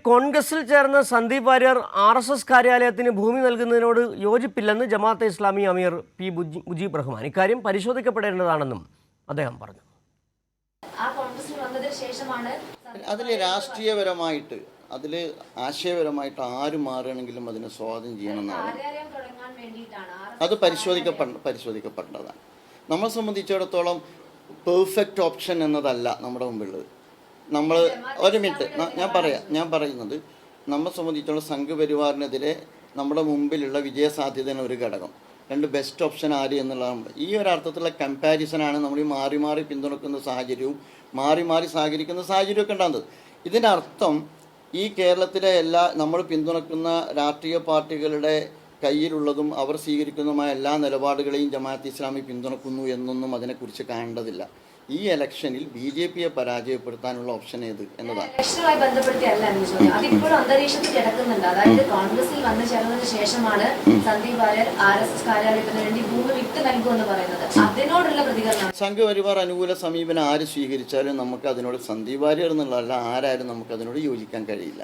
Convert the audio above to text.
കോൺഗ്രസിൽ ചേർന്ന സന്ദീപ് വാര്യർ RSS കാര്യാലയത്തിന് ഭൂമി നൽകുന്നതിനോട് യോജിപ്പില്ലെന്ന് ജമാഅത്തെ ഇസ്ലാമി അമീർ പി മുജീബ് റഹ്മാൻ. ഇക്കാര്യം പരിശോധിക്കപ്പെടേണ്ടതാണെന്നും അദ്ദേഹം പറഞ്ഞു. അതിൽ രാഷ്ട്രീയപരമായിട്ട് ആശയപരമായിട്ട് ആര് മാറുകയാണെങ്കിലും അതിനെ സ്വാധീനം ചെയ്യണമെന്നാണ്. അത് പരിശോധിക്കപ്പെടേണ്ടതാണ്. നമ്മളെ സംബന്ധിച്ചിടത്തോളം പെർഫെക്റ്റ് ഓപ്ഷൻ എന്നതല്ല നമ്മുടെ മുമ്പിലുള്ളത്. നമ്മൾ ഒരു മിനിറ്റ് ഞാൻ പറയുന്നത് നമ്മളെ സംബന്ധിച്ചിടത്തോളം സംഘപരിവാറിനെതിരെ നമ്മുടെ മുമ്പിലുള്ള വിജയസാധ്യതയാണ് ഒരു ഘടകം. രണ്ട് ബെസ്റ്റ് ഓപ്ഷൻ ആര് എന്നുള്ളതാണ്. ഈ ഒരു അർത്ഥത്തിലുള്ള കമ്പാരിസനാണ് നമ്മൾ ഈ മാറി മാറി പിന്തുണക്കുന്ന സാഹചര്യവും മാറി മാറി സഹകരിക്കുന്ന സാഹചര്യമൊക്കെ ഉണ്ടാകുന്നത്. ഇതിനർത്ഥം ഈ കേരളത്തിലെ നമ്മൾ പിന്തുണക്കുന്ന രാഷ്ട്രീയ പാർട്ടികളുടെ കയ്യിലുള്ളതും അവർ സ്വീകരിക്കുന്നതുമായ എല്ലാ നിലപാടുകളെയും ജമാഅത്തെ ഇസ്ലാമി പിന്തുണക്കുന്നു എന്നൊന്നും അതിനെക്കുറിച്ച് കാണേണ്ടതില്ല. ഈ ഇലക്ഷനിൽ BJPയെ പരാജയപ്പെടുത്താനുള്ള ഓപ്ഷൻ ഏത് എന്നതാണ്. ഇലക്ഷനുമായി ബന്ധപ്പെടുത്തിയല്ല അതിപ്പോഴും അന്തരീക്ഷത്തിൽ കിടക്കുന്നുണ്ട്. അതായത് കോൺഗ്രസിൽ വന്നു ചേർന്നതിന് ശേഷമാണ് സന്ദീപ് വാര്യർ RSS കാര്യാലയത്തിന് വേണ്ടി ഭൂമി വിട്ടു നൽകുമെന്ന് പറയുന്നത്. അതിനോടുള്ള പ്രതികരണം സംഘപരിവാർ അനുകൂല സമീപനം ആര് സ്വീകരിച്ചാലും നമുക്ക് അതിനോട് സന്ദീപ് വാര്യർ എന്നുള്ളതല്ല ആരായാലും നമുക്ക് അതിനോട് യോജിക്കാൻ കഴിയില്ല.